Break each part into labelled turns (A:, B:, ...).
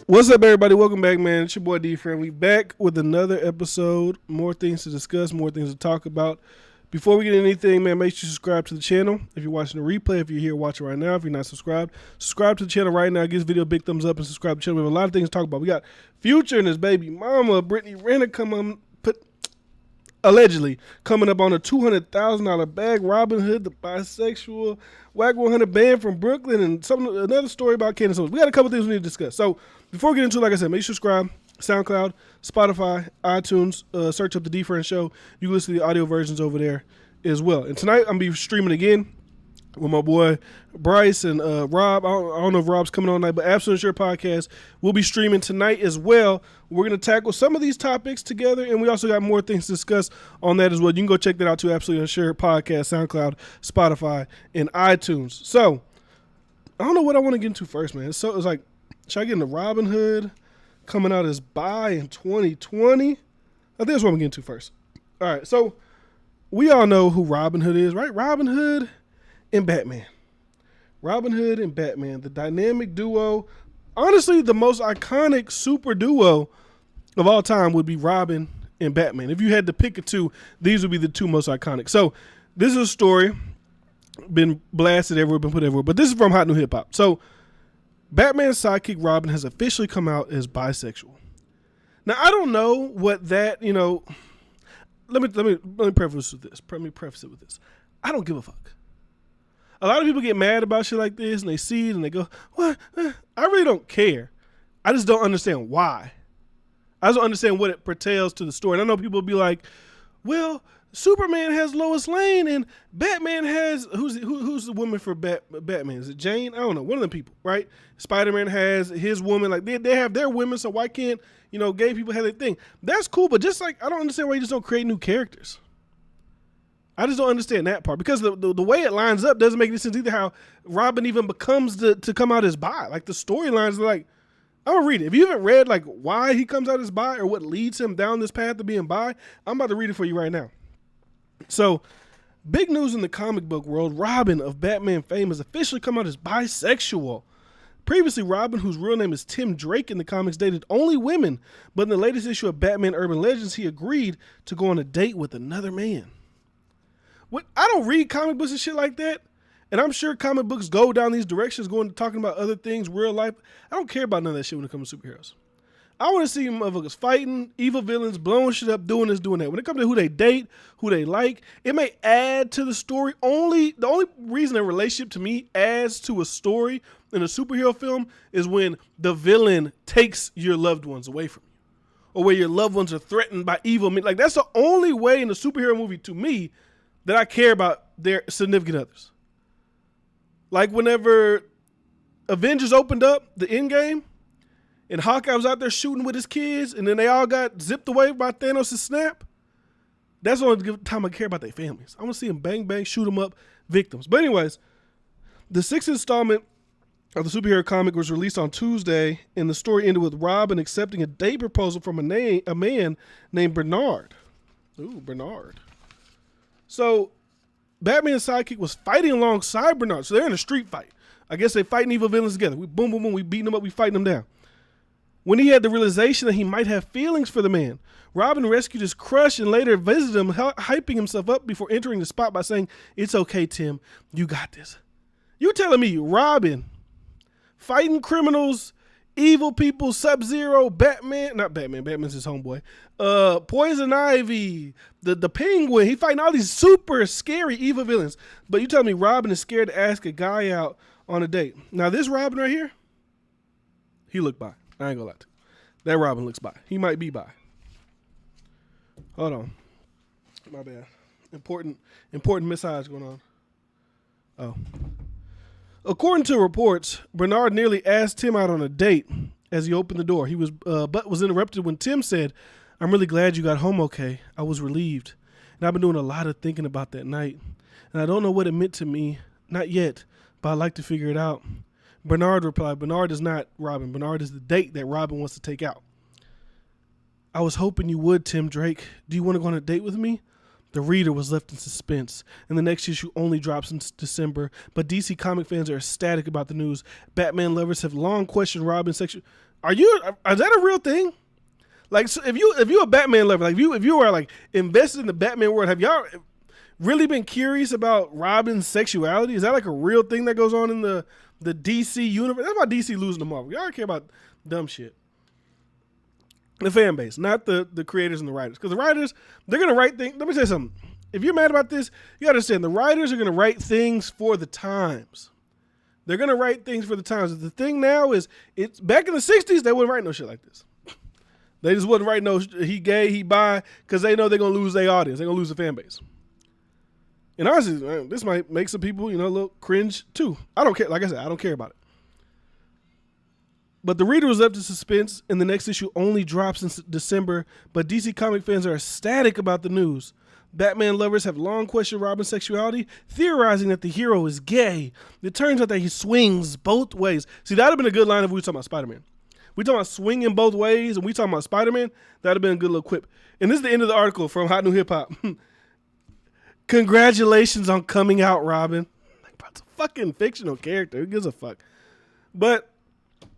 A: What's up, everybody? Welcome back, man. It's your boy D-Friend. We back with another episode. More things to discuss, more things to talk about. Before we get into anything, man, make sure you subscribe to the channel. If you're watching the replay, if you're here watching right now, if you're not subscribed, subscribe to the channel right now. Give this video a big thumbs up and subscribe to the channel. We have a lot of things to talk about. We got Future and his baby mama, Brittany Renner, allegedly coming up on a $200,000 bag. Wack100, the bisexual Wack100 band from Brooklyn, and another story about Candace Owens. We got a couple things we need to discuss. So before we get into it, like I said, make sure you subscribe. SoundCloud, Spotify, iTunes, search up the D-Friend Show. You can listen to the audio versions over there as well. And tonight I'm going to be streaming again with my boy Bryce and Rob. I don't know if Rob's coming on tonight, but Absolute Sure Podcast will be streaming tonight as well. We're going to tackle some of these topics together, and we also got more things to discuss on that as well. You can go check that out too, Absolute Sure Podcast, SoundCloud, Spotify, and iTunes. So, I don't know what I want to get into first, man. So it's like, should I get into Wack100? Coming out as bi in 2020. I think that's what I'm getting to first. All right, so we all know who Wack100 is, right? Wack100 and Batman. Wack100 and Batman, the dynamic duo. Honestly, the most iconic super duo of all time would be Robin and Batman. If you had to pick a two, these would be the two most iconic. So this is a story, been blasted everywhere, been put everywhere, but this is from Hot New Hip Hop. So Batman's sidekick Robin has officially come out as bisexual. Now I don't know what that, let me preface with this. Let me preface it with this. I don't give a fuck. A lot of people get mad about shit like this and they see it and they go, "What? I really don't care. I just don't understand why. I just don't understand what it pertains to the story." And I know people will be like, "Well, Superman has Lois Lane and Batman has who's the woman for Batman? Is it Jane? I don't know. One of them people, right? Spider-Man has his woman. Like they have their women, so why can't gay people have their thing? That's cool, but just like I don't understand why you just don't create new characters. I just don't understand that part because the way it lines up doesn't make any sense either. How Robin even becomes to come out as bi. Like the storylines are like, I'm gonna read it. If you haven't read like why he comes out as bi or what leads him down this path of being bi, I'm about to read it for you right now. So, big news in the comic book world, Robin of Batman fame has officially come out as bisexual. Previously, Robin, whose real name is Tim Drake in the comics, dated only women, but in the latest issue of Batman Urban Legends, he agreed to go on a date with another man. I don't read comic books and shit like that, and I'm sure comic books go down these directions, going to talking about other things, real life. I don't care about none of that shit when it comes to superheroes. I want to see motherfuckers fighting, evil villains, blowing shit up, doing this, doing that. When it comes to who they date, who they like, it may add to the story. The only reason a relationship to me adds to a story in a superhero film is when the villain takes your loved ones away from you, or where your loved ones are threatened by evil men. Like that's the only way in a superhero movie to me that I care about their significant others. Like whenever Avengers opened up the Endgame, and Hawkeye was out there shooting with his kids, and then they all got zipped away by Thanos' snap. That's the only time I care about their families. I want to see them bang, bang, shoot them up, victims. But anyways, the 6th installment of the superhero comic was released on Tuesday, and the story ended with Robin accepting a date proposal from a man named Bernard. Ooh, Bernard. So, Batman's sidekick was fighting alongside Bernard. So they're in a street fight. I guess they're fighting evil villains together. We boom, boom, boom. We beating them up. We fighting them down. When he had the realization that he might have feelings for the man, Robin rescued his crush and later visited him, hyping himself up before entering the spot by saying, "It's okay, Tim. You got this." You telling me Robin fighting criminals, evil people, Sub-Zero, Batman's his homeboy, Poison Ivy, the Penguin, he fighting all these super scary evil villains. But you telling me Robin is scared to ask a guy out on a date. Now this Robin right here, he looked bi. I ain't gonna lie to you. That Robin looks bi. He might be bi. Hold on. My bad. Important message going on. Oh. According to reports, Bernard nearly asked Tim out on a date as he opened the door. But was interrupted when Tim said, "I'm really glad you got home okay. I was relieved. And I've been doing a lot of thinking about that night. And I don't know what it meant to me. Not yet, but I'd like to figure it out." Bernard replied, Bernard is not Robin. Bernard is the date that Robin wants to take out. "I was hoping you would, Tim Drake. Do you want to go on a date with me?" The reader was left in suspense, and the next issue only drops in December, but DC comic fans are ecstatic about the news. Batman lovers have long questioned Robin's sexual... Is that a real thing? Like, so if you a Batman lover, like if you are like invested in the Batman world, have y'all really been curious about Robin's sexuality? Is that like a real thing that goes on in the DC universe? That's why DC losing to Marvel. Y'all don't care about dumb shit. The fan base, not the creators and the writers. Because the writers, they're going to write things. Let me say something. If you're mad about this, you got to understand the writers are going to write things for the times. They're going to write things for the times. The thing now is, it's back in the 60s, they wouldn't write no shit like this. They just wouldn't write no he gay, he bi, because they know they're going to lose their audience. They're going to lose the fan base. And honestly, this might make some people, a little cringe too. I don't care. Like I said, I don't care about it. But the reader was left to suspense, and the next issue only drops in December. But DC comic fans are ecstatic about the news. Batman lovers have long questioned Robin's sexuality, theorizing that the hero is gay. It turns out that he swings both ways. See, that would have been a good line if we were talking about Spider-Man. We talking about swinging both ways, and we talking about Spider-Man. That would have been a good little quip. And this is the end of the article from Hot New Hip Hop. Congratulations on coming out, Robin. Like, bro, it's a fucking fictional character. Who gives a fuck? But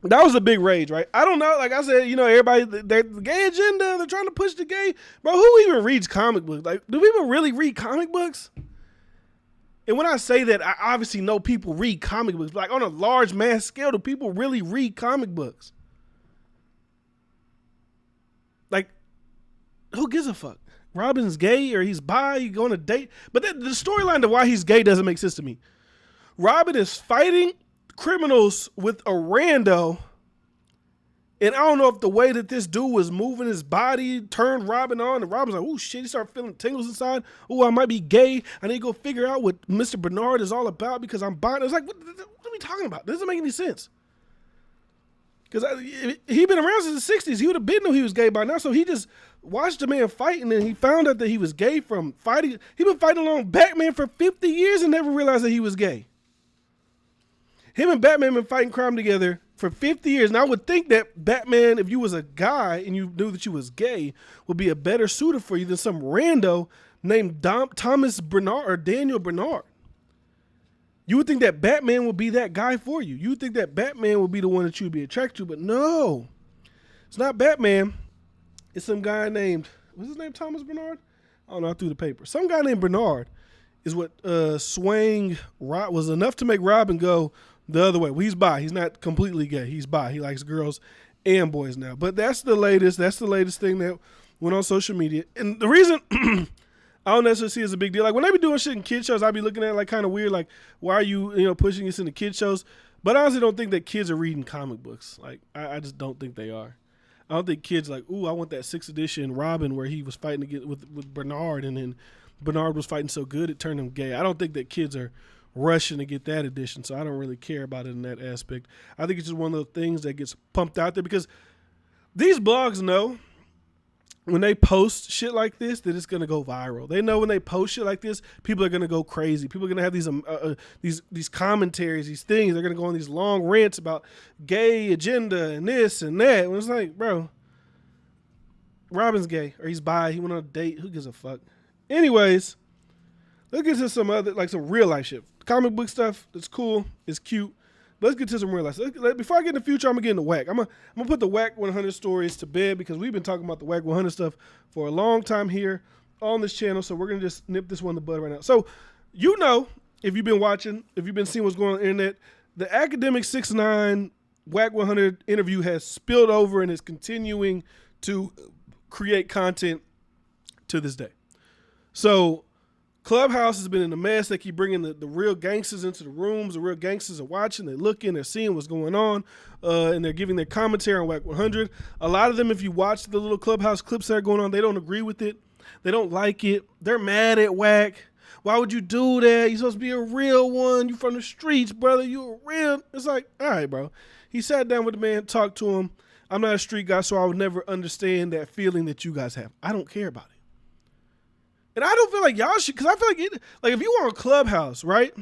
A: that was a big rage, right? I don't know. Like I said, everybody, the gay agenda, they're trying to push the gay. Bro, who even reads comic books? Like, do people really read comic books? And when I say that, I obviously know people read comic books. Like, on a large mass scale, do people really read comic books? Like, who gives a fuck? Robin's gay or he's bi, he going to date. But the storyline to why he's gay doesn't make sense to me. Robin is fighting criminals with a rando, and I don't know if the way that this dude was moving his body turned Robin on, and Robin's like, oh shit, he started feeling tingles inside. Oh, I might be gay. I need to go figure out what Mr. Bernard is all about because I'm buying. It's like, what are we talking about? This doesn't make any sense. Because he'd been around since the 60s. He would have been knew he was gay by now. So he just watched a man fight, and then he found out that he was gay from fighting. He'd been fighting along Batman for 50 years and never realized that he was gay. Him and Batman been fighting crime together for 50 years. And I would think that Batman, if you was a guy and you knew that you was gay, would be a better suitor for you than some rando named Thomas Bernard or Daniel Bernard. You would think that Batman would be that guy for you. You would think that Batman would be the one that you would be attracted to, but no. It's not Batman. It's some guy named, what's his name, Thomas Bernard? I don't know, I threw the paper. Some guy named Bernard is what swaying was enough to make Robin go the other way. Well, he's bi. He's not completely gay. He's bi. He likes girls and boys now. But that's the latest thing that went on social media. And the reason I don't necessarily see it as a big deal. Like, when they be doing shit in kid shows, I be looking at it like kind of weird. Like, why are you, pushing this into kid shows? But I honestly don't think that kids are reading comic books. Like, I just don't think they are. I don't think kids like, ooh, I want that 6th edition Robin where he was fighting to get with Bernard, and then Bernard was fighting so good it turned him gay. I don't think that kids are rushing to get that edition, so I don't really care about it in that aspect. I think it's just one of those things that gets pumped out there because these blogs know when they post shit like this that it's going to go viral. They know when they post shit like this, people are going to go crazy. People are going to have these commentaries, these things. They're going to go on these long rants about gay agenda and this and that. And it's like, bro, Robin's gay or he's bi. He went on a date. Who gives a fuck? Anyways, let's get to some other, like some real life shit. Comic book stuff, that's cool, it's cute. But let's get to some real life. Before I get in the future, I'm going to get into Wack. I'm gonna put the Wack100 stories to bed because we've been talking about the Wack100 stuff for a long time here on this channel. So we're going to just nip this one in the bud right now. So, if you've been watching, if you've been seeing what's going on the internet, the Academic 6ix9ine Wack100 interview has spilled over and is continuing to create content to this day. So, Clubhouse has been in a mess. They keep bringing the real gangsters into the rooms. The real gangsters are watching. They're looking. They're seeing what's going on. And they're giving their commentary on Wack100. A lot of them, if you watch the little Clubhouse clips that are going on, they don't agree with it. They don't like it. They're mad at Wack. Why would you do that? You're supposed to be a real one. You from the streets, brother. You a real. It's like, all right, bro. He sat down with the man, talked to him. I'm not a street guy, so I would never understand that feeling that you guys have. I don't care about it. And I don't feel like y'all should, because I feel like if you were on Clubhouse, right?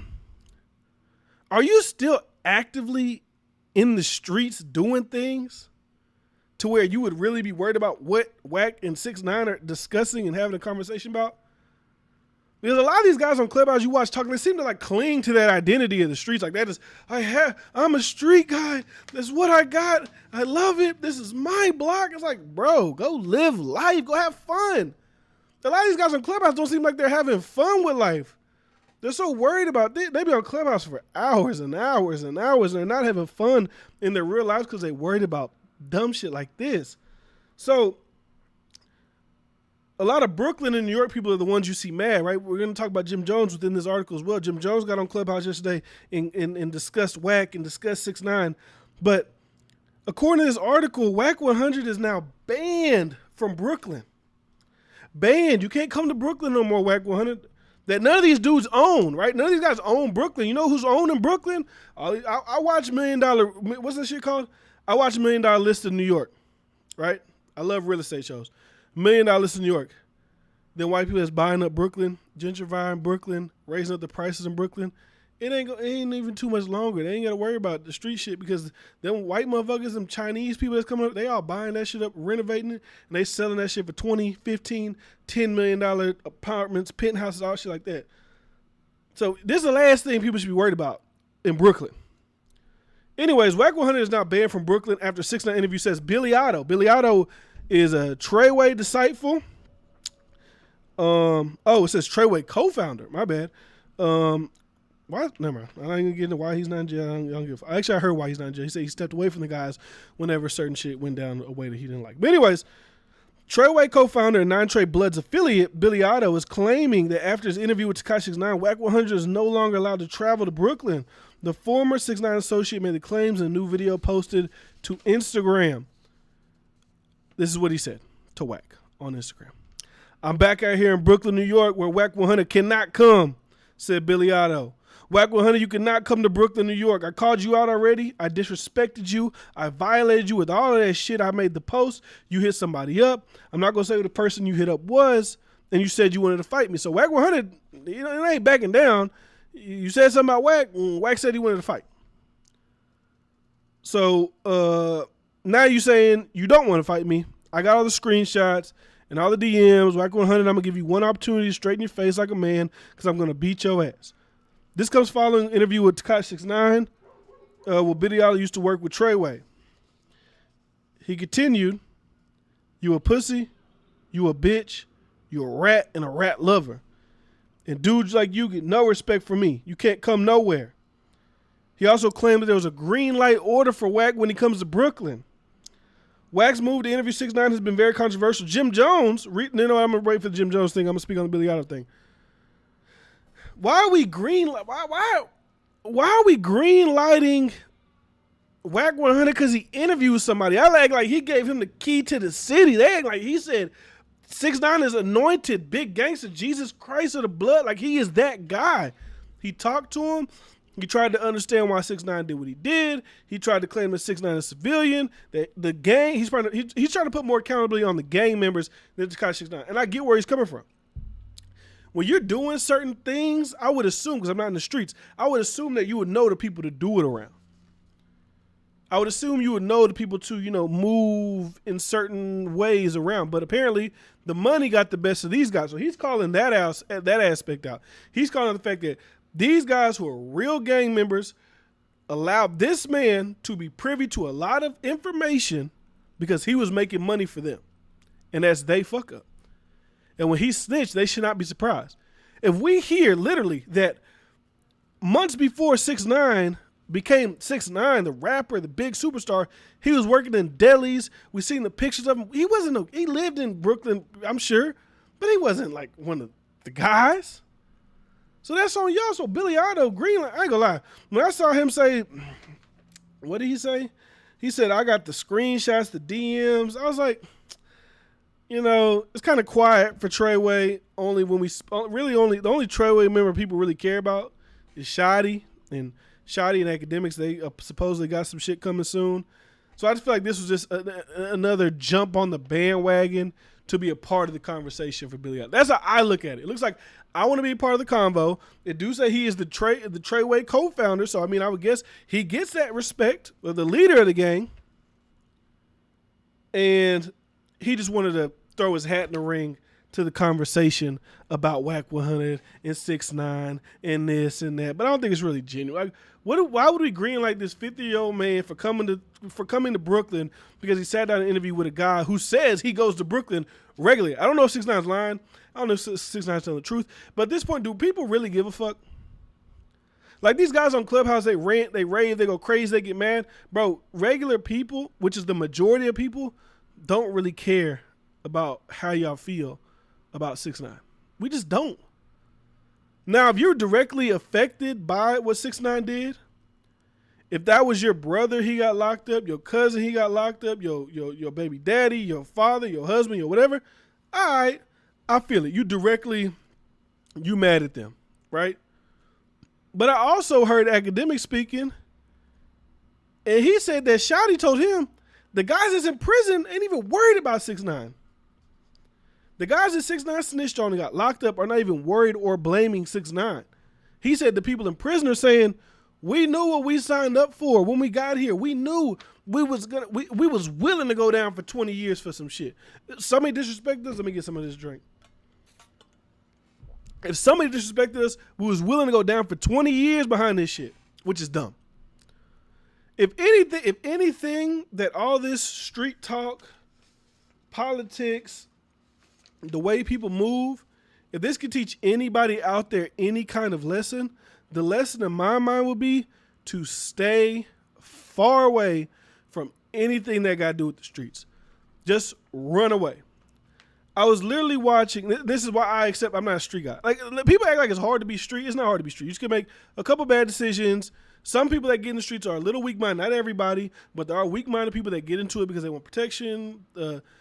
A: Are you still actively in the streets doing things to where you would really be worried about what Wack and 6ix9ine are discussing and having a conversation about? Because a lot of these guys on Clubhouse you watch talking, they seem to like cling to that identity of the streets. Like that is, I'm a street guy. That's what I got. I love it. This is my block. It's like, bro, go live life. Go have fun. A lot of these guys on Clubhouse don't seem like they're having fun with life. They're so worried about this. They be on Clubhouse for hours and hours and hours, and they're not having fun in their real lives because they're worried about dumb shit like this. So a lot of Brooklyn and New York people are the ones you see mad, right? We're going to talk about Jim Jones within this article as well. Jim Jones got on Clubhouse yesterday and discussed Wack and discussed 6ix9ine. But according to this article, Wack100 is now banned from Brooklyn. Banned. You can't come to Brooklyn no more, Wack100. That none of these dudes own, right? None of these guys own Brooklyn. You know who's owning Brooklyn? I watch $1 Million, what's that shit called? I watch $1 Million List in New York, right? I love real estate shows. $1 Million List in New York. Then white people that's buying up Brooklyn, gentrifying Brooklyn, raising up the prices in Brooklyn. It ain't even too much longer. They ain't got to worry about the street shit because them white motherfuckers, them Chinese people that's coming up, they all buying that shit up, renovating it, and they selling that shit for $20, $15, $10 million apartments, penthouses, all shit like that. So this is the last thing people should be worried about in Brooklyn. Anyways, Wack100 is now banned from Brooklyn after 6ix9ine interview says Billy Otto. Billy Otto is a Treyway disciple. It says Treyway co-founder. My bad. Why? Never mind. I ain't gonna get into why he's not in jail. Actually, I heard why he's not in jail. He said he stepped away from the guys whenever certain shit went down a way that he didn't like. But anyways, Treyway co-founder and 9 Trey Blood's affiliate, Billy Otto, is claiming that after his interview with Tekashi 6ix9ine, Wack100 is no longer allowed to travel to Brooklyn. The former 6ix9ine associate made the claims in a new video posted to Instagram. This is what he said to Wack on Instagram. I'm back out here in Brooklyn, New York, where Wack100 cannot come, said Billy Otto. Wack100, you cannot come to Brooklyn, New York. I called you out already. I disrespected you. I violated you with all of that shit. I made the post. You hit somebody up. I'm not going to say who the person you hit up was, and you said you wanted to fight me. So Wack100, it ain't backing down. You said something about Wack, and Wack said he wanted to fight. So now you saying you don't want to fight me. I got all the screenshots and all the DMs. Wack100, I'm going to give you one opportunity to straighten your face like a man because I'm going to beat your ass. This comes following an interview with Tekashi 6ix9ine, where Billy Otto used to work with Treyway. He continued, you a pussy, you a bitch, you a rat and a rat lover. And dudes like you get no respect from me. You can't come nowhere. He also claimed that there was a green light order for Wack when he comes to Brooklyn. Wack's move to interview 6ix9ine has been very controversial. Jim Jones, I'm going to wait for the Jim Jones thing. I'm going to speak on the Billy Otto thing. Why are we green lighting Wack100 because he interviewed somebody? I act like he gave him the key to the city. They act like he said 6ix9ine is anointed big gangster, Jesus Christ of the blood. Like he is that guy. He talked to him. He tried to understand why 6ix9ine did what he did. He tried to claim that 6ix9ine is a civilian. That the gang, he's trying to put more accountability on the gang members than Tekashi 6ix9ine. And I get where he's coming from. When you're doing certain things, I would assume, because I'm not in the streets, I would assume that you would know the people to do it around. I would assume you would know the people to, move in certain ways around. But apparently, the money got the best of these guys. So he's calling that aspect out. He's calling the fact that these guys who are real gang members allowed this man to be privy to a lot of information because he was making money for them. And that's they fuck up. And when he snitched, they should not be surprised. If we hear literally that months before 6ix9ine became 6ix9ine, the rapper, the big superstar, he was working in delis. We seen the pictures of him. He lived in Brooklyn, I'm sure, but he wasn't like one of the guys. So that's on y'all. So Billy Otto, Greenland, I ain't gonna lie. When I saw him say, what did he say? He said, I got the screenshots, the DMs. I was like, it's kind of quiet for Treyway. The only Treyway member people really care about is Shotty and Academics. They supposedly got some shit coming soon. So I just feel like this was just another jump on the bandwagon to be a part of the conversation for Billy Otto. That's how I look at it. It looks like I want to be a part of the convo. It do say he is the Treyway co-founder. So, I would guess he gets that respect of the leader of the gang. And he just wanted to throw his hat in the ring to the conversation about Wack100 and 6ix9ine and this and that, but I don't think it's really genuine. Like, why would we green like this 50-year-old man for coming to Brooklyn because he sat down and interviewed with a guy who says he goes to Brooklyn regularly? I don't know if 6ix9ine's lying. I don't know if 6ix9ine's telling the truth. But at this point, do people really give a fuck? Like, these guys on Clubhouse, they rant, they rave, they go crazy, they get mad. Bro, regular people, which is the majority of people, don't really care about how y'all feel about 6ix9ine. We just don't. Now, if you're directly affected by what 6ix9ine did, if that was your brother, he got locked up, your cousin, he got locked up, your baby daddy, your father, your husband, your whatever, all right, I feel it. You mad at them, right? But I also heard academic speaking, and he said that Shawty told him the guys that's in prison ain't even worried about 6ix9ine. The guys that 6ix9ine snitched on and got locked up are not even worried or blaming 6ix9ine. He said the people in prison are saying, we knew what we signed up for when we got here. We knew we was willing to go down for 20 years for some shit. If somebody disrespected us, let me get some of this drink. If somebody disrespected us, we was willing to go down for 20 years behind this shit, which is dumb. If anything that all this street talk, politics, the way people move, if this could teach anybody out there any kind of lesson, the lesson in my mind would be to stay far away from anything that got to do with the streets. Just run away. I was literally watching, this is why I'm not a street guy. Like, people act like it's hard to be street. It's not hard to be street. You just can make a couple bad decisions. Some people that get in the streets are a little weak-minded. Not everybody, but there are weak-minded people that get into it because they want protection.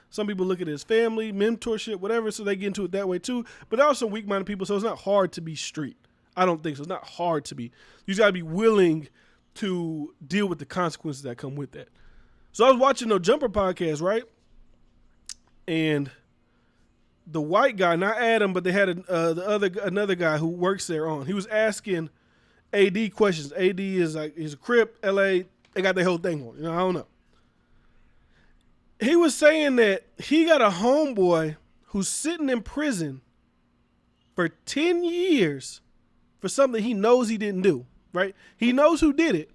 A: Some people look at it as family, mentorship, whatever, so they get into it that way too. But there are some weak-minded people, so it's not hard to be street. I don't think so. It's not hard to be. You just got to be willing to deal with the consequences that come with that. So I was watching No Jumper podcast, right? And the white guy, not Adam, but they had another guy who works there on. He was asking AD questions. AD is like, he's a Crip, LA. They got their whole thing on. You know, I don't know. He was saying that he got a homeboy who's sitting in prison for 10 years for something he knows he didn't do, right? He knows who did it.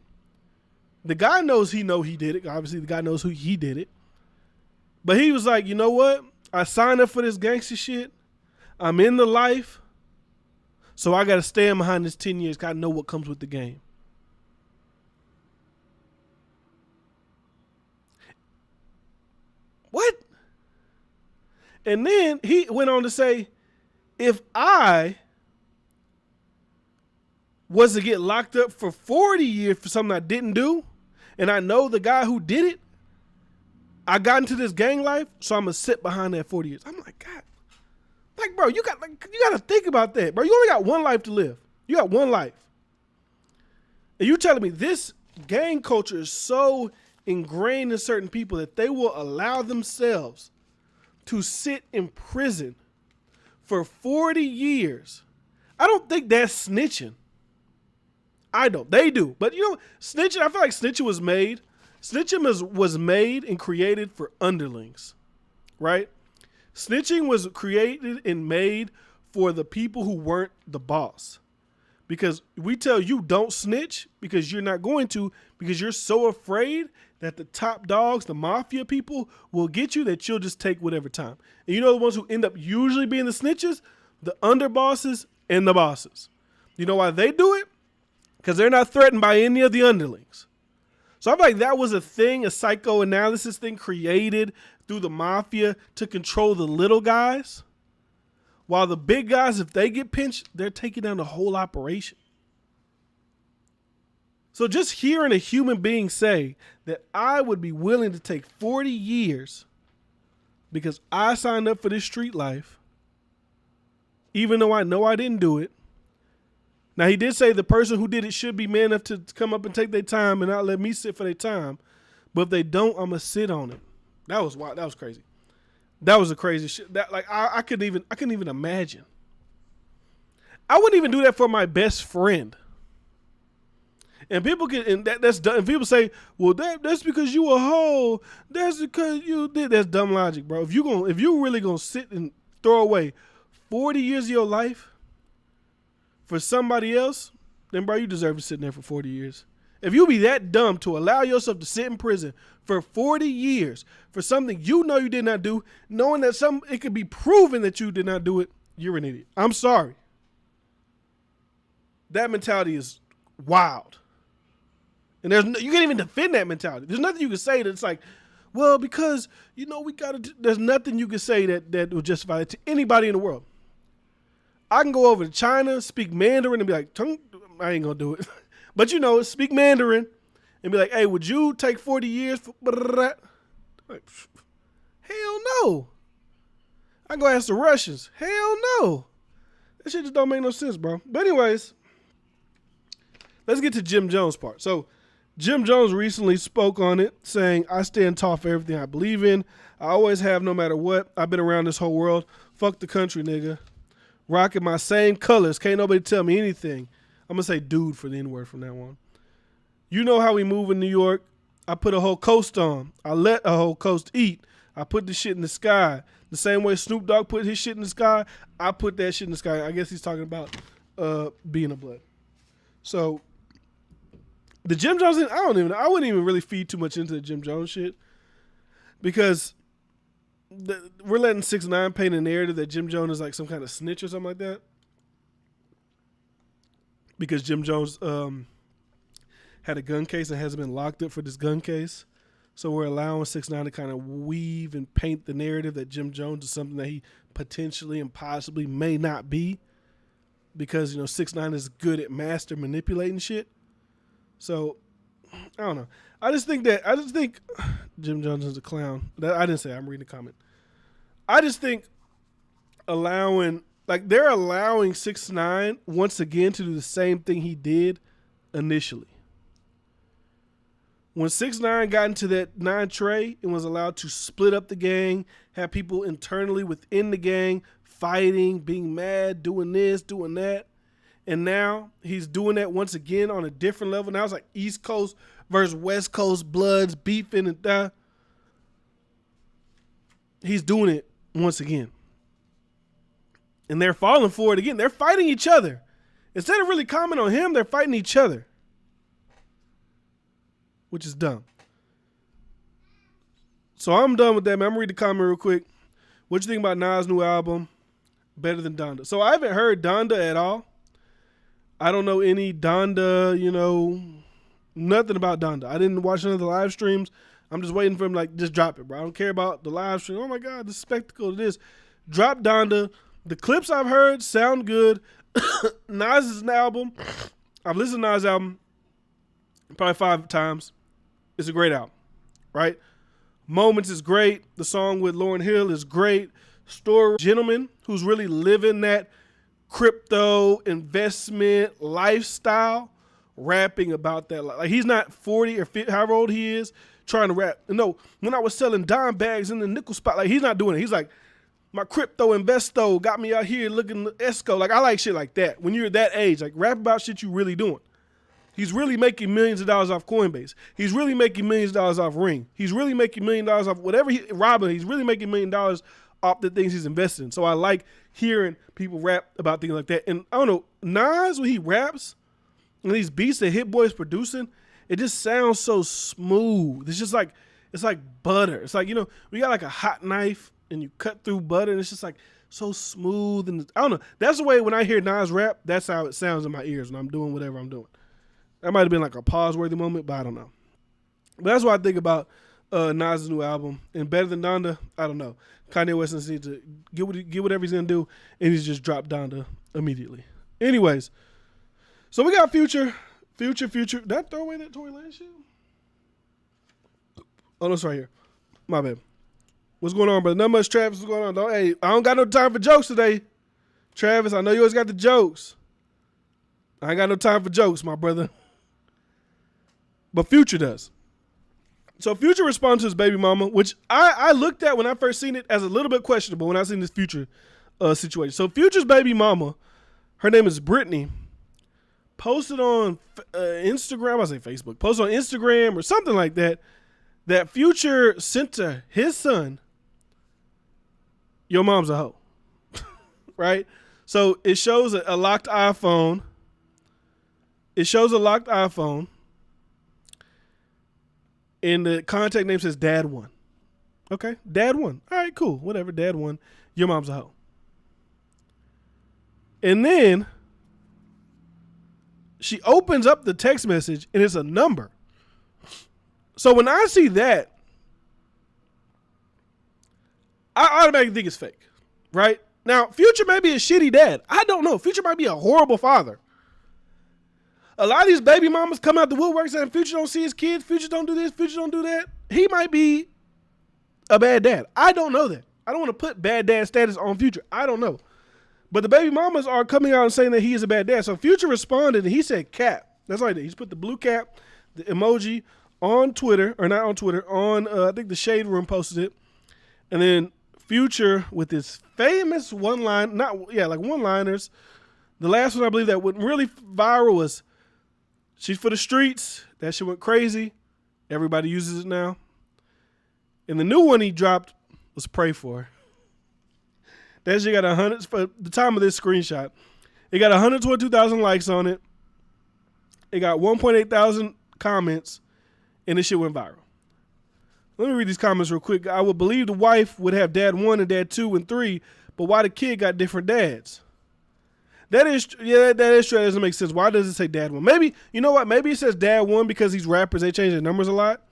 A: The guy knows he did it. Obviously, the guy knows who he did it. But he was like, you know what? I signed up for this gangster shit. I'm in the life. So I got to stand behind this 10 years because I know what comes with the game. What? And then he went on to say, if I was to get locked up for 40 years for something I didn't do, and I know the guy who did it, I got into this gang life, so I'm going to sit behind that 40 years. I'm like, God. Like, bro, you got to think about that, bro. You only got one life to live. You got one life. And you telling me this gang culture is so ingrained in certain people that they will allow themselves to sit in prison for 40 years. I don't think that's snitching. I don't. They do. But, you know, snitching, I feel like snitching was made. Snitching was made and created for underlings, right? Snitching was created and made for the people who weren't the boss. Because we tell you don't snitch because you're not going to, because you're so afraid that the top dogs, the mafia people, will get you that you'll just take whatever time. And you know the ones who end up usually being the snitches? The underbosses and the bosses. You know why they do it? Because they're not threatened by any of the underlings. So I feel like that was a thing, a psychoanalysis thing created through the mafia to control the little guys. While the big guys, if they get pinched, they're taking down the whole operation. So just hearing a human being say that I would be willing to take 40 years because I signed up for this street life, even though I know I didn't do it. Now, he did say the person who did it should be man enough to come up and take their time and not let me sit for their time. But if they don't, I'm going to sit on it. That was wild. That was crazy. That was a crazy shit. That, like, I couldn't even imagine. I wouldn't even do that for my best friend. And people that's dumb. And people say, well, that's because you a hoe. That's because you did. That's dumb logic, bro. If you really gonna sit and throw away 40 years of your life for somebody else, then, bro, you deserve to sit in there for 40 years. If you be that dumb to allow yourself to sit in prison for 40 years for something you know you did not do, knowing that it could be proven that you did not do it, you're an idiot. I'm sorry. That mentality is wild. And you can't even defend that mentality. There's nothing you can say that's like, well, because, we got to, there's nothing you can say that will justify it to anybody in the world. I can go over to China, speak Mandarin, and be like, I ain't going to do it. But, speak Mandarin and be like, hey, would you take 40 years for that? Like, hell no. I go ask the Russians. Hell no. That shit just don't make no sense, bro. But anyways, let's get to Jim Jones' part. So Jim Jones recently spoke on it, saying, I stand tall for everything I believe in. I always have, no matter what. I've been around this whole world. Fuck the country, nigga. Rocking my same colors. Can't nobody tell me anything. I'm going to say dude for the N-word from now on. You know how we move in New York. I put a whole coast on. I let a whole coast eat. I put the shit in the sky. The same way Snoop Dogg put his shit in the sky, I put that shit in the sky. I guess he's talking about being a blood. So the Jim Jones thing, I wouldn't even really feed too much into the Jim Jones shit because we're letting 6ix9ine paint a narrative that Jim Jones is like some kind of snitch or something like that. Because Jim Jones had a gun case and hasn't been locked up for this gun case. So we're allowing 6ix9ine to kind of weave and paint the narrative that Jim Jones is something that he potentially and possibly may not be. Because, 6ix9ine is good at master manipulating shit. So, I don't know. I just think Jim Jones is a clown. I didn't say, I'm reading the comment. I just think they're allowing 6ix9ine once again to do the same thing he did initially. When 6ix9ine got into that 9 tray and was allowed to split up the gang, have people internally within the gang fighting, being mad, doing this, doing that. And now he's doing that once again on a different level. Now it's like East Coast versus West Coast bloods beefing and that. He's doing it once again. And they're falling for it again. They're fighting each other. Instead of really commenting on him, they're fighting each other. Which is dumb. So I'm done with that, man. I'm going to read the comment real quick. What you think about Nas' new album? Better than Donda. So I haven't heard Donda at all. I don't know any Donda, nothing about Donda. I didn't watch none of the live streams. I'm just waiting for him to just drop it, bro. I don't care about the live stream. Oh my God, the spectacle it is. Drop Donda. The clips I've heard sound good. Nas' album. I've listened to Nas' album probably 5 times. It's a great album, right? Moments is great. The song with Lauryn Hill is great. Story Gentleman, who's really living that crypto investment lifestyle, rapping about that. Like he's not 40 or 50, however old he is, trying to rap. No, when I was selling dime bags in the nickel spot, like he's not doing it. He's like, my crypto investo got me out here looking esco. Like I like shit like that. When you're that age, like rap about shit you really doing. He's really making millions of dollars off Coinbase. He's really making millions of dollars off Ring. He's really making $1 million off whatever robbing. He's really making $1 million off the things he's invested in. So I like hearing people rap about things like that. And I don't know, Nas, when he raps and these beats that Hit Boy's producing, it just sounds so smooth. It's just like, it's like butter. It's like, we got like a hot knife and you cut through butter and it's just like so smooth. And I don't know. That's the way when I hear Nas rap, that's how it sounds in my ears when I'm doing whatever I'm doing. That might have been like a pause-worthy moment, but I don't know. But that's what I think about Nas' new album. And Better Than Donda, I don't know. Kanye West needs to get whatever he's going to do, and he's just dropped Donda immediately. Anyways, so we got Future. Did I throw away that Tory Lanez shit? Oh, no, it's right here. My bad. What's going on, brother? Not much, Travis. What's going on? Hey, I don't got no time for jokes today. Travis, I know you always got the jokes. I ain't got no time for jokes, my brother. But Future does. So Future responds to his baby mama, which I looked at when I first seen it as a little bit questionable when I seen this Future situation. So Future's baby mama, her name is Brittany, posted on Instagram, I say Facebook, posted on Instagram or something like that, that Future sent to his son, your mom's a hoe. right? So it shows a locked iPhone. It shows a locked iPhone. And the contact name says Dad1. Okay, Dad1. All right, cool. Whatever, Dad1. Your mom's a hoe. And then she opens up the text message and it's a number. So when I see that, I automatically think it's fake, right? Now, Future may be a shitty dad. I don't know. Future might be a horrible father. A lot of these baby mamas come out the woodwork saying Future don't see his kids, Future don't do this, Future don't do that. He might be a bad dad. I don't know that. I don't want to put bad dad status on Future. I don't know. But the baby mamas are coming out and saying that he is a bad dad. So Future responded and he said cap. That's all he did. He's put the blue cap, the emoji on Twitter, or not on Twitter, on I think the Shade Room posted it. And then Future with his famous one-liners. The last one I believe that went really viral was "She's for the streets." That shit went crazy. Everybody uses it now. And the new one he dropped was "Pray for her." That shit got 100 for the time of this screenshot. It got 122,000 likes on it. It got 1.8 thousand comments, and this shit went viral. Let me read these comments real quick. I would believe the wife would have dad 1 and dad 2 and 3, but why the kid got different dads? That is true. That doesn't make sense. Why does it say dad 1? Maybe, you know what? Maybe it says dad 1 because these rappers, they change their numbers a lot.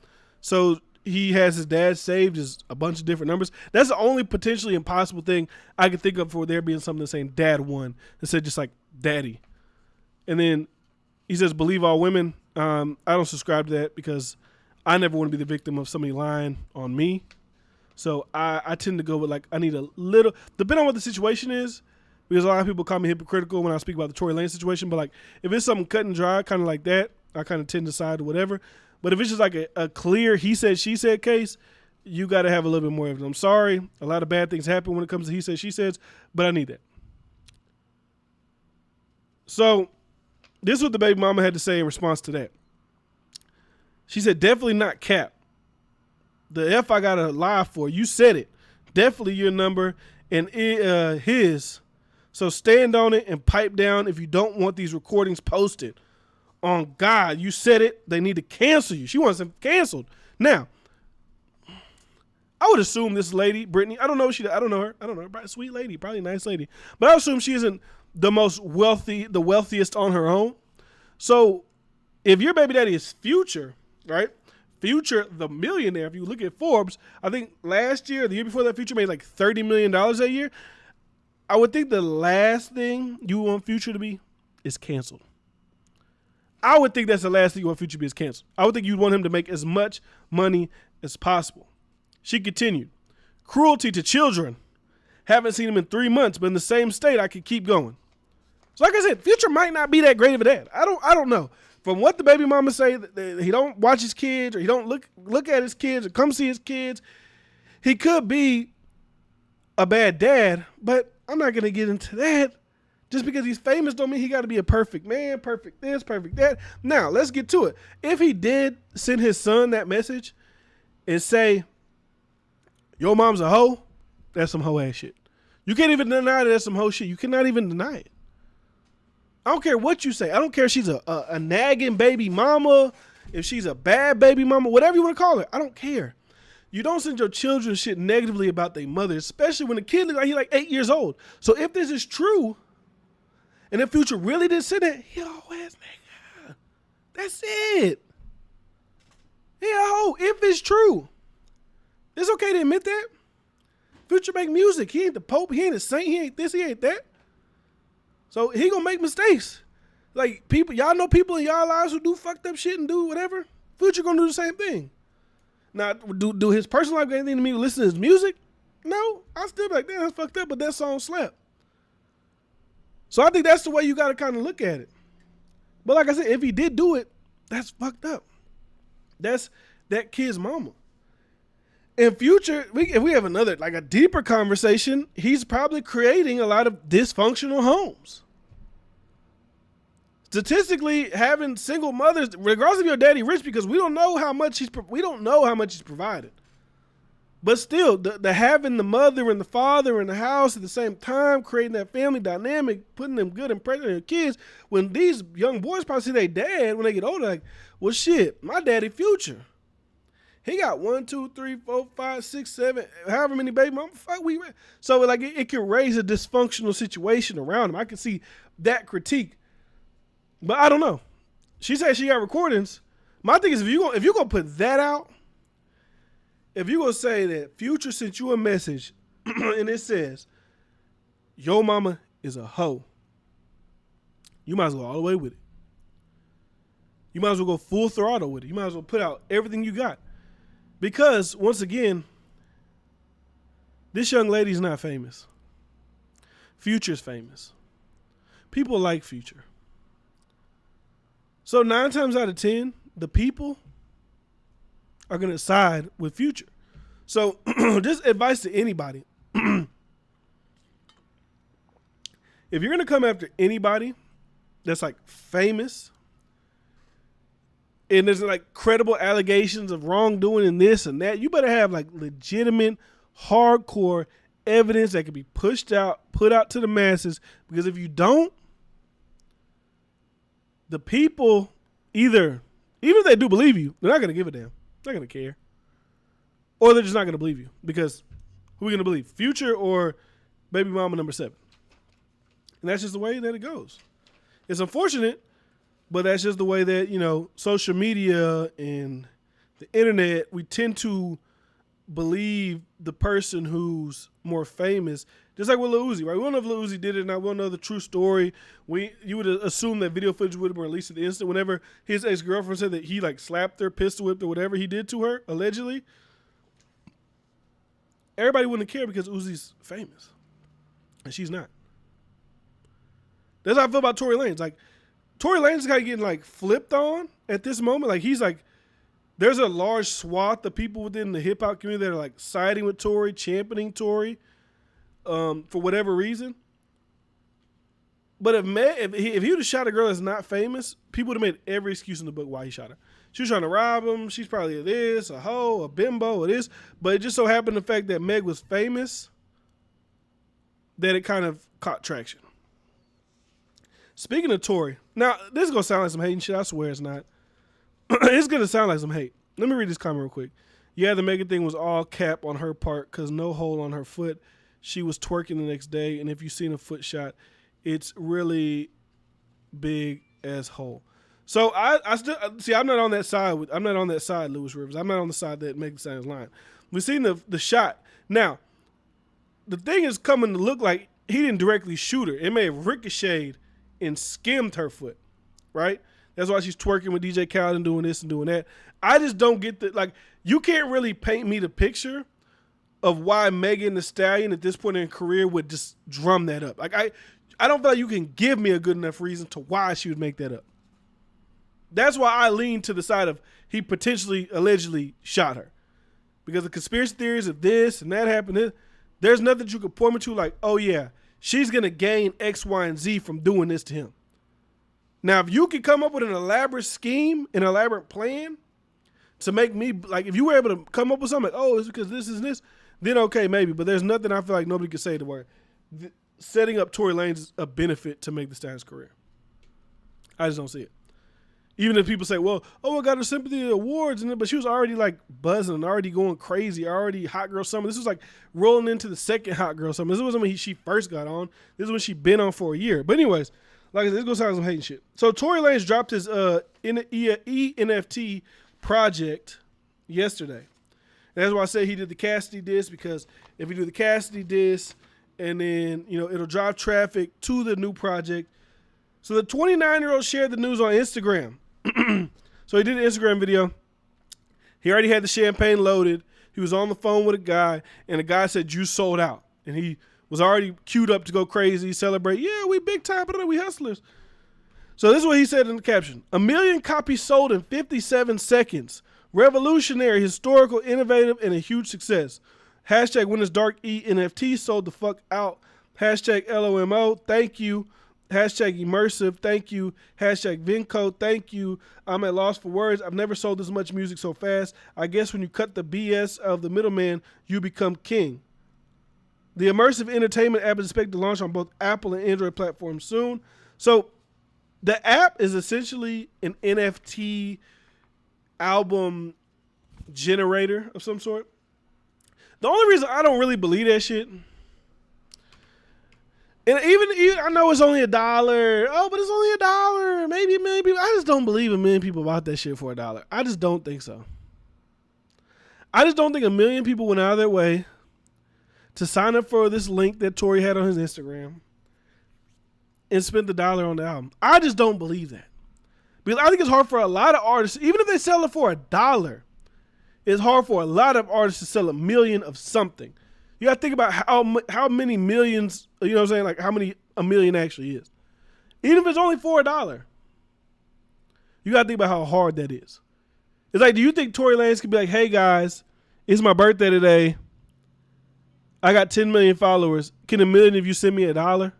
A: So he has his dad saved as a bunch of different numbers. That's the only potentially impossible thing I could think of for there being something saying dad 1 instead of just like daddy. And then he says, believe all women. I don't subscribe to that because I never want to be the victim of somebody lying on me. So I tend to go with like, I need a little, depending on what the situation is, because a lot of people call me hypocritical when I speak about the Tory Lanez situation. But like, if it's something cut and dry, kind of like that, I kind of tend to side or whatever. But if it's just like a clear he said, she said case, you got to have a little bit more evidence. I'm sorry. A lot of bad things happen when it comes to he said, she says, but I need that. So this is what the baby mama had to say in response to that. She said, definitely not cap. The F I got to lie for. You said it. Definitely your number and his. So stand on it and pipe down if you don't want these recordings posted. On God, you said it. They need to cancel you. She wants them canceled. Now, I would assume this lady, Brittany, I don't know her. Probably sweet lady, probably a nice lady. But I assume she isn't the wealthiest on her own. So if your baby daddy is Future, right? Future, the millionaire. If you look at Forbes, I think last year, the year before that, Future made like $30 million a year. I would think the last thing you want Future to be is canceled. I would think that's the last thing you want Future to be is canceled. I would think you'd want him to make as much money as possible. She continued, cruelty to children. Haven't seen him in 3 months, but in the same state, I could keep going. So like I said, Future might not be that great of a dad. I don't know. From what the baby mama say, that he don't watch his kids or he don't look at his kids or come see his kids. He could be a bad dad, but I'm not going to get into that. Just because he's famous don't mean he got to be a perfect man, perfect this, perfect that. Now, let's get to it. If he did send his son that message and say, your mom's a hoe, that's some hoe ass shit. You can't even deny that that's some hoe shit. You cannot even deny it. I don't care what you say. I don't care if she's a nagging baby mama, if she's a bad baby mama, whatever you want to call her. I don't care. You don't send your children shit negatively about their mother, especially when the kid looks like he's like 8 years old. So if this is true, and if Future really did say that, he a hoe ass nigga. That's it. He a hoe. If it's true. It's okay to admit that. Future make music. He ain't the Pope. He ain't a saint. He ain't this. He ain't that. So he gonna make mistakes. Like people, y'all know people in y'all lives who do fucked up shit and do whatever. Future gonna do the same thing. Now, do his personal life got anything to me to listen to his music? No. I still be like, damn, that's fucked up, but that song slapped. So I think that's the way you gotta kind of look at it. But like I said, if he did do it, that's fucked up. That's that kid's mama. In Future, if we have another, like a deeper conversation, he's probably creating a lot of dysfunctional homes. Statistically, having single mothers, regardless of your daddy rich, because we don't know how much he's provided. But still, the having the mother and the father in the house at the same time, creating that family dynamic, putting them good impression on your kids. When these young boys probably see their dad when they get older, like, well, shit, my daddy Future. He got 1, 2, 3, 4, 5, 6, 7, however many baby mamas. So like it can raise a dysfunctional situation around him. I can see that critique, but I don't know. She said she got recordings. My thing is, if you gonna put that out, if you gonna say that Future sent you a message and it says your mama is a hoe, you might as well go all the way with it. You might as well go full throttle with it. You might as well put out everything you got. Because, once again, this young lady's not famous. Future's famous. People like Future. So 9 times out of 10, the people are going to side with Future. So, just advice to anybody. If you're going to come after anybody that's like famous, and there's like credible allegations of wrongdoing and this and that, you better have like legitimate, hardcore evidence that can be put out to the masses. Because if you don't, the people even if they do believe you, they're not going to give a damn. They're not going to care. Or they're just not going to believe you. Because who are we going to believe? Future or baby mama number 7? And that's just the way that it goes. It's unfortunate, but that's just the way that, social media and the internet, we tend to believe the person who's more famous. Just like with Lil Uzi, right? We don't know if Lil Uzi did it or not. We don't know the true story. You would assume that video footage would have been released at the instant whenever his ex-girlfriend said that he like slapped her, pistol whipped, or whatever he did to her, allegedly. Everybody wouldn't care because Uzi's famous. And she's not. That's how I feel about Tory Lanez. Like, Tory Lanez is kind of getting like flipped on at this moment. Like he's like, there's a large swath of people within the hip hop community that are like siding with Tory, championing Tory, for whatever reason. But if he would have shot a girl that's not famous, people would have made every excuse in the book why he shot her. She was trying to rob him. She's probably a hoe, a bimbo, or this. But it just so happened the fact that Meg was famous that it kind of caught traction. Speaking of Tory, now this is going to sound like some hating shit. I swear it's not. It's going to sound like some hate. Let me read this comment real quick. Yeah, the Megan thing was all cap on her part because no hole on her foot. She was twerking the next day, and if you've seen a foot shot, it's really big as hole. So I still see. I'm not on that side. I'm not on that side, Lewis Rivers. I'm not on the side that Megan Thee Stallion's lying. We've seen the shot. Now, the thing is coming to look like he didn't directly shoot her. It may have ricocheted and skimmed her foot, right? That's why she's twerking with DJ Khaled and doing this and doing that. I just don't get you can't really paint me the picture of why Megan Thee Stallion at this point in her career would just drum that up. Like I don't feel like you can give me a good enough reason to why she would make that up. That's why I lean to the side of he potentially, allegedly shot her. Because the conspiracy theories of this and that happened, there's nothing that you could point me to like, oh yeah, she's going to gain X, Y, and Z from doing this to him. Now, if you could come up with an elaborate scheme, an elaborate plan to make me, like, if you were able to come up with something like, oh, it's because this is this, then okay, maybe. But there's nothing I feel like nobody could say to where setting up Tory Lanez is a benefit to Megan Thee Stallion's career. I just don't see it. Even if people say, well, I got her sympathy awards, but she was already like buzzing, already going crazy, already hot girl summer. This was like rolling into the second hot girl summer. This wasn't when she first got on. This is when she been on for a year. But anyways, like I said, this goes sound like some hating shit. So Tory Lanez dropped his NFT project yesterday. And that's why I say he did the Cassidy diss, because if you do the Cassidy diss and then, it'll drive traffic to the new project. So the 29-year-old shared the news on Instagram. So he did an Instagram video. He already had the champagne loaded. He was on the phone with a guy, and the guy said, "You sold out." And he was already queued up to go crazy, celebrate. Yeah, we big time, but we hustlers. So this is what he said in the caption. 1 million copies sold in 57 seconds. Revolutionary, historical, innovative, and a huge success. Hashtag when it's dark E NFT sold the fuck out. Hashtag LOMO. Thank you. Hashtag immersive. Thank you. Hashtag Vinco. Thank you. I'm at loss for words. I've never sold this much music so fast. I guess when you cut the BS of the middleman, you become king. The immersive entertainment app is expected to launch on both Apple and Android platforms soon. So the app is essentially an NFT album generator of some sort. The only reason I don't really believe that shit, and even I know it's only $1. Oh, but it's only $1. Maybe a million people. I just don't believe a million people bought that shit for $1. I just don't think so. I just don't think a million people went out of their way to sign up for this link that Tory had on his Instagram and spent the $1 on the album. I just don't believe that. Because I think it's hard for a lot of artists, even if they sell it for $1, it's hard for a lot of artists to sell $1 million of something. You got to think about how many millions, you know what I'm saying, like how many $1 million actually is. Even if it's only for $1, you got to think about how hard that is. It's like, do you think Tory Lanez could be like, hey guys, it's my birthday today. I got 10 million followers. Can 1 million of you send me $1?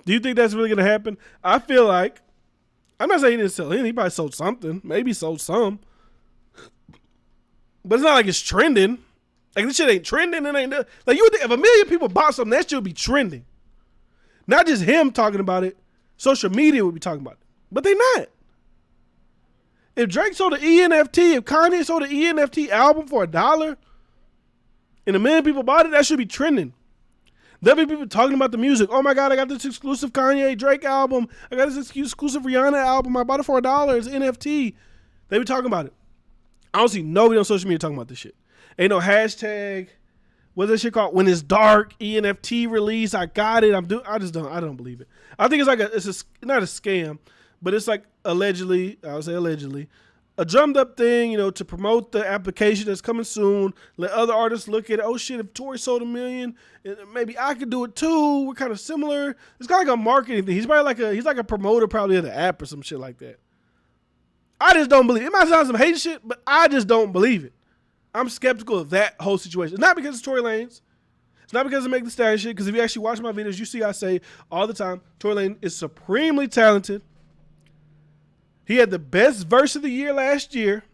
A: Do you think that's really going to happen? I feel like, I'm not saying he didn't sell any. He probably sold something. Maybe sold some. But it's not like it's trending. Like, this shit ain't trending. It ain't like, you would think if 1 million people bought something, that shit would be trending. Not just him talking about it. Social media would be talking about it. But they not. If Drake sold an ENFT, if Kanye sold an ENFT album for $1 and 1 million people bought it, that should be trending. There'll be people talking about the music. Oh my God, I got this exclusive Kanye Drake album. I got this exclusive Rihanna album. I bought it for $1. It's NFT. They be talking about it. I don't see nobody on social media talking about this shit. Ain't no hashtag. What's that shit called? When it's dark, ENFT release. I got it. I don't believe it. I think it's like it's not a scam, but it's like allegedly, I would say allegedly, a drummed up thing, to promote the application that's coming soon. Let other artists look at it. Oh shit, if Tory sold 1 million, maybe I could do it too. We're kind of similar. It's kind of like a marketing thing. He's probably he's like a promoter probably of the app or some shit like that. I just don't believe it. It might sound some hate shit, but I just don't believe it. I'm skeptical of that whole situation. It's not because it's Tory Lanez. It's not because I make the Stallion shit. Because if you actually watch my videos, you see I say all the time, Tory Lanez is supremely talented. He had the best verse of the year last year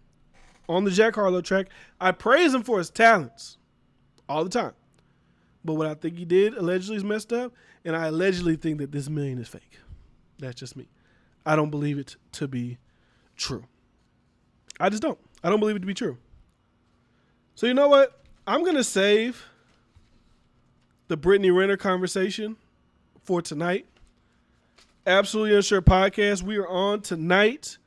A: on the Jack Harlow track. I praise him for his talents all the time. But what I think he did allegedly is messed up. And I allegedly think that this 1 million is fake. That's just me. I don't believe it to be true. I just don't. I don't believe it to be true. So you know what? I'm going to save the Brittany Renner conversation for tonight. Absolutely Unsure podcast. We are on tonight,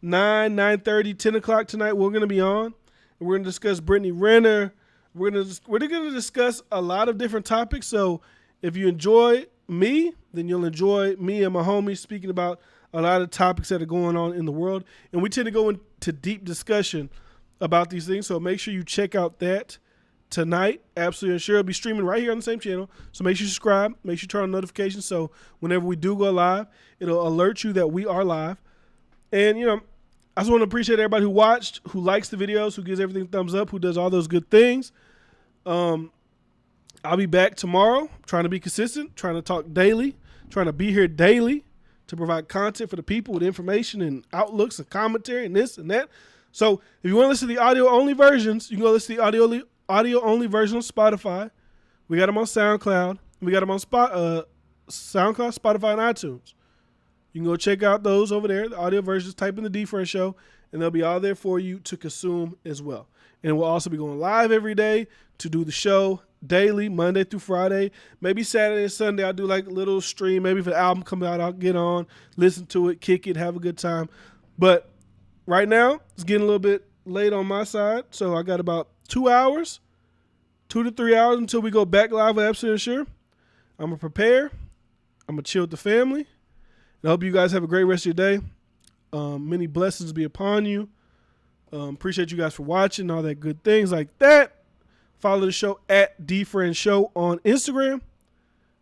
A: 9:30, 10 o'clock tonight. We're going to be on. And we're going to discuss Brittany Renner. We're going to discuss a lot of different topics. So if you enjoy me, then you'll enjoy me and my homies speaking about a lot of topics that are going on in the world. And we tend to go into deep discussion about these things. So make sure you check out that tonight. Absolutely Unsure. It'll be streaming right here on the same channel. So make sure you subscribe. Make sure you turn on notifications. So whenever we do go live, it'll alert you that we are live. And, I just want to appreciate everybody who watched, who likes the videos, who gives everything thumbs up, who does all those good things. I'll be back tomorrow, trying to be consistent, trying to talk daily, trying to be here daily to provide content for the people with information and outlooks and commentary and this and that. So if you want to listen to the audio-only versions, you can go listen to the audio-only version on Spotify. We got them on SoundCloud. We got them on SoundCloud, Spotify, and iTunes. You can go check out those over there, the audio versions. Type in the D-Friend Show, and they'll be all there for you to consume as well. And we'll also be going live every day to do the show daily, Monday through Friday. Maybe Saturday and Sunday I'll do like a little stream. Maybe if the album comes out, I'll get on, listen to it, kick it, have a good time. But right now, it's getting a little bit late on my side, so I got about 2 hours, 2 to 3 hours until we go back live with Absolutely Unsure. I'm going to prepare. I'm going to chill with the family. And I hope you guys have a great rest of your day. Many blessings be upon you. Appreciate you guys for watching, all that good things like that. Follow the show at DFriendShow on Instagram.